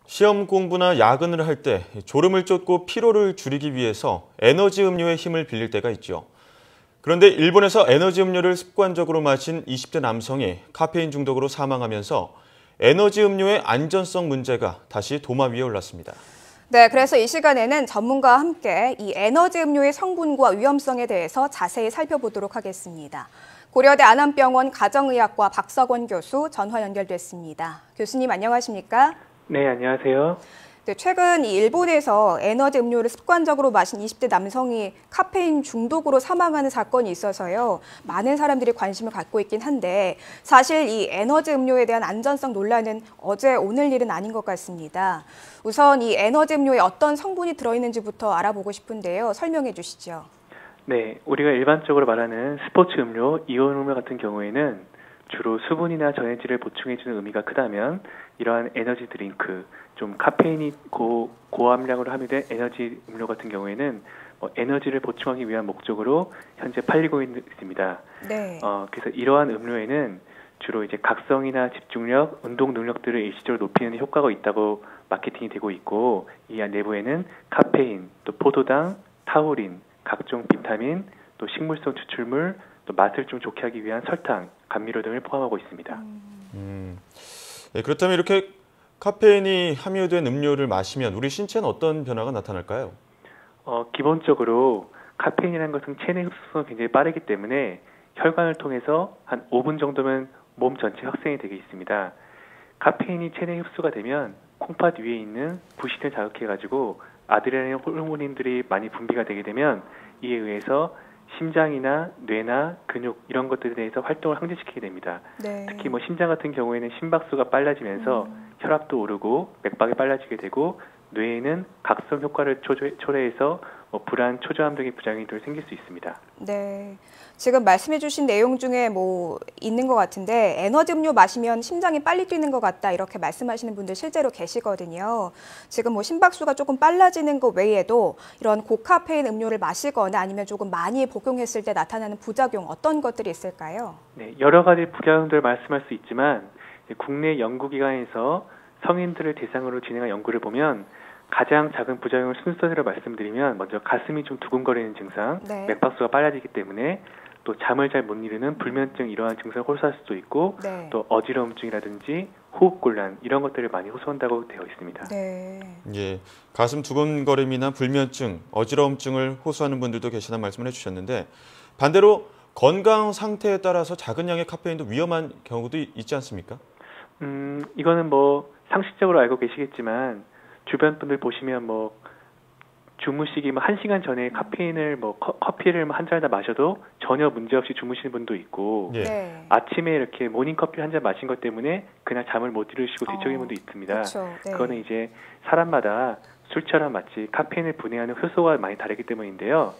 시험 공부나 야근을 할 때 졸음을 쫓고 피로를 줄이기 위해서 에너지 음료의 힘을 빌릴 때가 있죠. 그런데 일본에서 에너지 음료를 습관적으로 마신 20대 남성이 카페인 중독으로 사망하면서 에너지 음료의 안전성 문제가 다시 도마 위에 올랐습니다. 네, 그래서 이 시간에는 전문가와 함께 이 에너지 음료의 성분과 위험성에 대해서 자세히 살펴보도록 하겠습니다. 고려대 안암병원 가정의학과 박석원 교수 전화 연결됐습니다. 교수님 안녕하십니까? 네, 안녕하세요. 네, 최근 이 일본에서 에너지 음료를 습관적으로 마신 20대 남성이 카페인 중독으로 사망하는 사건이 있어서요. 많은 사람들이 관심을 갖고 있긴 한데 사실 이 에너지 음료에 대한 안전성 논란은 어제 오늘 일은 아닌 것 같습니다. 우선 이 에너지 음료에 어떤 성분이 들어있는지부터 알아보고 싶은데요. 설명해 주시죠. 네, 우리가 일반적으로 말하는 스포츠 음료, 이온 음료 같은 경우에는 주로 수분이나 전해질을 보충해주는 의미가 크다면 이러한 에너지 드링크, 좀 카페인이 고함량으로 함유된 에너지 음료 같은 경우에는 에너지를 보충하기 위한 목적으로 현재 팔리고 있습니다. 네. 그래서 이러한 음료에는 주로 이제 각성이나 집중력, 운동 능력들을 일시적으로 높이는 효과가 있다고 마케팅이 되고 있고, 이 내부에는 카페인, 또 포도당, 타우린, 각종 비타민, 또 식물성 추출물, 또 맛을 좀 좋게 하기 위한 설탕, 감미료 등을 포함하고 있습니다. 네, 그렇다면 이렇게 카페인이 함유된 음료를 마시면 우리 신체는 어떤 변화가 나타날까요? 기본적으로 카페인이라는 것은 체내 흡수가 굉장히 빠르기 때문에 혈관을 통해서 한 5분 정도면 몸 전체 확산이 되게 있습니다. 카페인이 체내 흡수가 되면 콩팥 위에 있는 부신을 자극해가지고 아드레날린 호르몬들이 많이 분비가 되게 되면 이에 의해서 심장이나 뇌나 근육 이런 것들에 대해서 활동을 항진시키게 됩니다. 네. 특히 심장 같은 경우에는 심박수가 빨라지면서 혈압도 오르고 맥박이 빨라지게 되고 뇌에는 각성 효과를 초래해서 불안, 초조함 등의 부작용이 생길 수 있습니다. 네. 지금 말씀해 주신 내용 중에 있는 것 같은데 에너지 음료 마시면 심장이 빨리 뛰는 것 같다 이렇게 말씀하시는 분들 실제로 계시거든요. 지금 심박수가 조금 빨라지는 것 외에도 이런 고카페인 음료를 마시거나 아니면 조금 많이 복용했을 때 나타나는 부작용 어떤 것들이 있을까요? 네, 여러 가지 부작용들 말씀할 수 있지만 국내 연구기관에서 성인들을 대상으로 진행한 연구를 보면 가장 작은 부작용을 순서대로 말씀드리면 먼저 가슴이 좀 두근거리는 증상, 네. 맥박수가 빨라지기 때문에 또 잠을 잘 못 이루는 불면증 이러한 증상을 호소할 수도 있고 네. 또 어지러움증이라든지 호흡곤란 이런 것들을 많이 호소한다고 되어 있습니다. 네. 예, 가슴 두근거림이나 불면증, 어지러움증을 호소하는 분들도 계시다는 말씀을 해주셨는데 반대로 건강 상태에 따라서 작은 양의 카페인도 위험한 경우도 있지 않습니까? 이거는 상식적으로 알고 계시겠지만 주변 분들 보시면 주무시기 1시간 전에 카페인을 커피를 한 잔 다 마셔도 전혀 문제 없이 주무시는 분도 있고 예. 네. 아침에 이렇게 모닝커피 한 잔 마신 것 때문에 그날 잠을 못 이루시고 뒤척이는 분도 있습니다. 그렇죠. 네. 그거는 이제 사람마다 술처럼 마치 카페인을 분해하는 효소가 많이 다르기 때문인데요.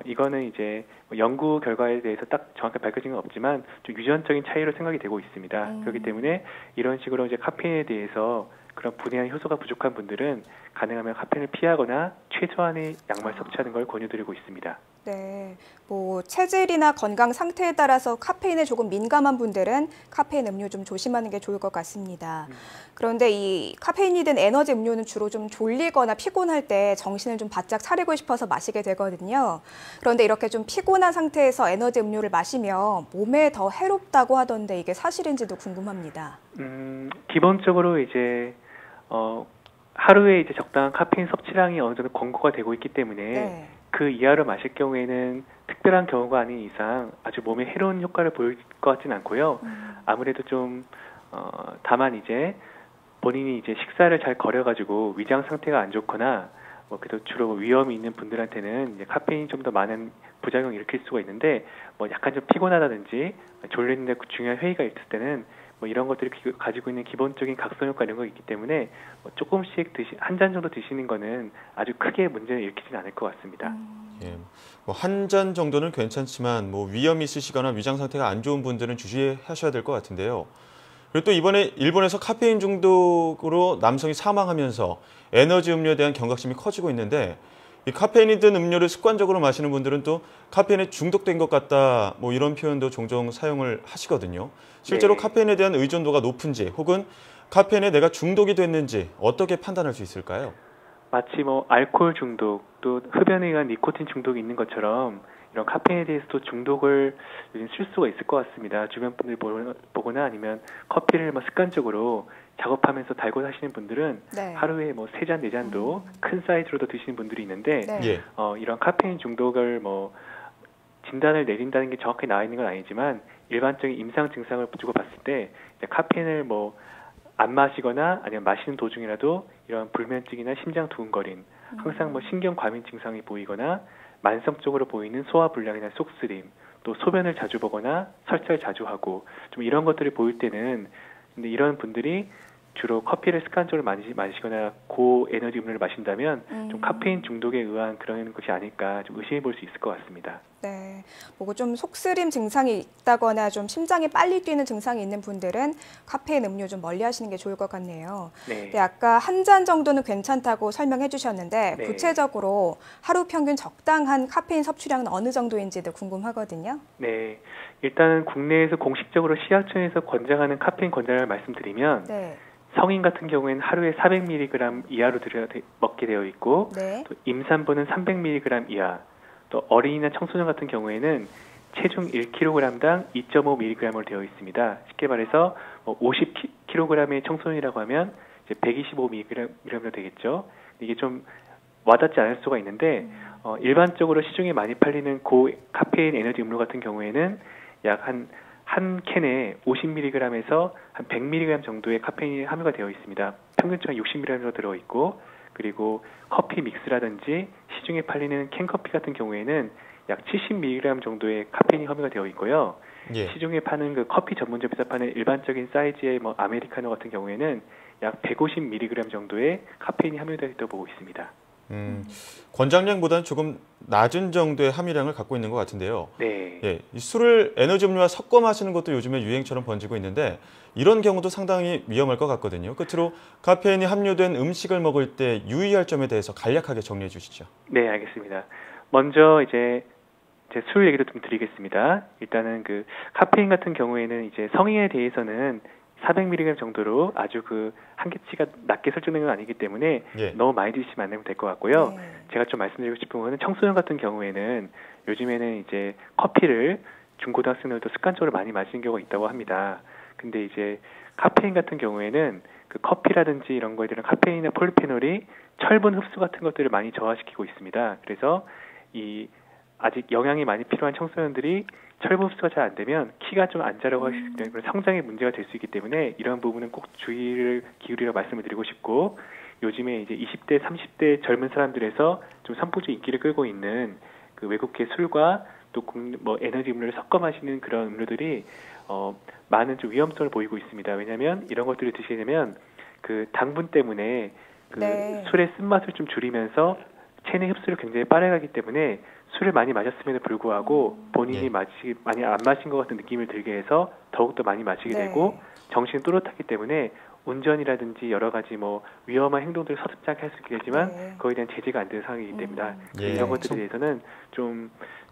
이거는 이제 연구 결과에 대해서 딱 정확하게 밝혀진 건 없지만 좀 유전적인 차이로 생각이 되고 있습니다. 그렇기 때문에 이런 식으로 이제 카페인에 대해서 그런 분해하는 효소가 부족한 분들은 가능하면 카페인을 피하거나 최소한의 양만 섭취하는 걸 권유드리고 있습니다. 네, 체질이나 건강 상태에 따라서 카페인에 조금 민감한 분들은 카페인 음료 좀 조심하는 게 좋을 것 같습니다. 그런데 이 카페인이 든 에너지 음료는 주로 좀 졸리거나 피곤할 때 정신을 좀 바짝 차리고 싶어서 마시게 되거든요. 그런데 이렇게 좀 피곤한 상태에서 에너지 음료를 마시면 몸에 더 해롭다고 하던데 이게 사실인지도 궁금합니다. 기본적으로 이제 하루에 이제 적당한 카페인 섭취량이 어느 정도 권고가 되고 있기 때문에 네. 그 이하로 마실 경우에는 특별한 경우가 아닌 이상 아주 몸에 해로운 효과를 보일 것 같지는 않고요. 아무래도 좀 다만 이제 본인이 이제 식사를 잘 거려가지고 위장 상태가 안 좋거나 그래도 주로 위험이 있는 분들한테는 이제 카페인이 좀 더 많은 부작용을 일으킬 수가 있는데 약간 좀 피곤하다든지 졸리는데 중요한 회의가 있을 때는 이런 것들이 가지고 있는 기본적인 각성 효과 이런 거 있기 때문에 조금씩 한 잔 정도 드시는 거는 아주 크게 문제를 일으키지는 않을 것 같습니다. 예, 한 잔 정도는 괜찮지만 위험이 있으시거나 위장 상태가 안 좋은 분들은 주의하셔야 될 것 같은데요. 그리고 또 이번에 일본에서 카페인 중독으로 남성이 사망하면서 에너지 음료에 대한 경각심이 커지고 있는데 이 카페인이 든 음료를 습관적으로 마시는 분들은 또 카페인에 중독된 것 같다 이런 표현도 종종 사용을 하시거든요. 실제로 네. 카페인에 대한 의존도가 높은지 혹은 카페인에 내가 중독이 됐는지 어떻게 판단할 수 있을까요? 마치 뭐 알코올 중독, 또 흡연에 의한 니코틴 중독이 있는 것처럼 이런 카페인에 대해서도 중독을 요즘 쓸 수가 있을 것 같습니다. 주변 분들 보거나 아니면 커피를 뭐 습관적으로 작업하면서 달고 사시는 분들은 네. 하루에 뭐 3잔, 4잔도 큰 사이즈로도 드시는 분들이 있는데 네. 예. 이런 카페인 중독을 뭐 진단을 내린다는 게 정확히 나와 있는 건 아니지만 일반적인 임상 증상을 두고 봤을 때 이제 카페인을 뭐 안 마시거나 아니면 마시는 도중이라도 이런 불면증이나 심장 두근거림, 항상 뭐 신경 과민 증상이 보이거나 만성적으로 보이는 소화불량이나 속쓰림, 또 소변을 자주 보거나 설사를 자주 하고 좀 이런 것들이 보일 때는 근데 이런 분들이 주로 커피를 습관적으로 많이 마시거나 고에너지 음료를 마신다면 좀 카페인 중독에 의한 그런 것이 아닐까 좀 의심해 볼 수 있을 것 같습니다. 네, 뭐고 좀 속쓰림 증상이 있다거나 좀 심장이 빨리 뛰는 증상이 있는 분들은 카페인 음료 좀 멀리 하시는 게 좋을 것 같네요. 네. 네, 아까 한 잔 정도는 괜찮다고 설명해 주셨는데 네. 구체적으로 하루 평균 적당한 카페인 섭취량은 어느 정도인지도 궁금하거든요. 네. 일단은 국내에서 공식적으로 식약청에서 권장하는 카페인 권장을 말씀드리면 네. 성인 같은 경우에는 하루에 400mg 이하로 먹게 되어 있고 네. 또 임산부는 300mg 이하, 또 어린이나 청소년 같은 경우에는 체중 1kg당 2.5mg으로 되어 있습니다. 쉽게 말해서 50kg의 청소년이라고 하면 이제 125mg로 되겠죠. 이게 좀 와닿지 않을 수가 있는데 일반적으로 시중에 많이 팔리는 고카페인 에너지 음료 같은 경우에는 약 한 캔에 50mg에서 한 100mg 정도의 카페인이 함유가 되어 있습니다. 평균적으로 60mg 정도 들어있고 그리고 커피 믹스라든지 시중에 팔리는 캔커피 같은 경우에는 약 70mg 정도의 카페인이 함유가 되어 있고요. 예. 시중에 파는 그 커피 전문점에서 파는 일반적인 사이즈의 뭐 아메리카노 같은 경우에는 약 150mg 정도의 카페인이 함유되어 있다고 보고 있습니다. 권장량보다는 조금 낮은 정도의 함유량을 갖고 있는 것 같은데요. 네. 예, 이 술을 에너지 음료와 섞어 마시는 것도 요즘에 유행처럼 번지고 있는데 이런 경우도 상당히 위험할 것 같거든요. 끝으로 카페인이 함유된 음식을 먹을 때 유의할 점에 대해서 간략하게 정리해 주시죠. 네, 알겠습니다. 먼저 이제 제 술 얘기도 좀 드리겠습니다. 일단은 그 카페인 같은 경우에는 이제 성인에 대해서는 400mg 정도로 아주 그 한계치가 낮게 설정된 건 아니기 때문에 예. 너무 많이 드시면 안 되면 될 것 같고요. 네. 제가 좀 말씀드리고 싶은 거는 청소년 같은 경우에는 요즘에는 이제 커피를 중고등학생들도 습관적으로 많이 마시는 경우가 있다고 합니다. 근데 이제 카페인 같은 경우에는 그 커피라든지 이런 거에 대한 카페인이나 폴리페놀이 철분 흡수 같은 것들을 많이 저하시키고 있습니다. 그래서 이 아직 영양이 많이 필요한 청소년들이 철분 흡수가 잘 안 되면 키가 좀 안 자라고 하실 때 성장에 문제가 될 수 있기 때문에 이런 부분은 꼭 주의를 기울이라 말씀을 드리고 싶고 요즘에 이제 20대, 30대 젊은 사람들에서 좀 선풍적 인기를 끌고 있는 그 외국계 술과 또 뭐 에너지 음료를 섞어 마시는 그런 음료들이 많은 좀 위험성을 보이고 있습니다. 왜냐하면 이런 것들을 드시게 되면 그 당분 때문에 그 네. 술의 쓴맛을 좀 줄이면서 체내 흡수를 굉장히 빠르게 하기 때문에 술을 많이 마셨음에도 불구하고 본인이 예. 많이 안 마신 것 같은 느낌을 들게 해서 더욱더 많이 마시게 네. 되고 정신이 또렷하기 때문에 운전이라든지 여러 가지 뭐 위험한 행동들을 서슴지 않게 할 수 있게 되지만 네. 거기에 대한 제재가 안 되는 상황이기 때문에 예. 이런 것들에 대해서는 좀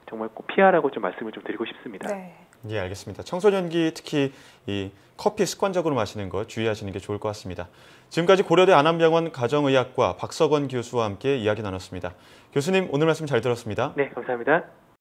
정말 꼭 피하라고 좀 말씀을 좀 드리고 싶습니다. 네. 예, 알겠습니다. 청소년기 특히 이 커피 습관적으로 마시는 거 주의하시는 게 좋을 것 같습니다. 지금까지 고려대 안암병원 가정의학과 박석원 교수와 함께 이야기 나눴습니다. 교수님, 오늘 말씀 잘 들었습니다. 네, 감사합니다.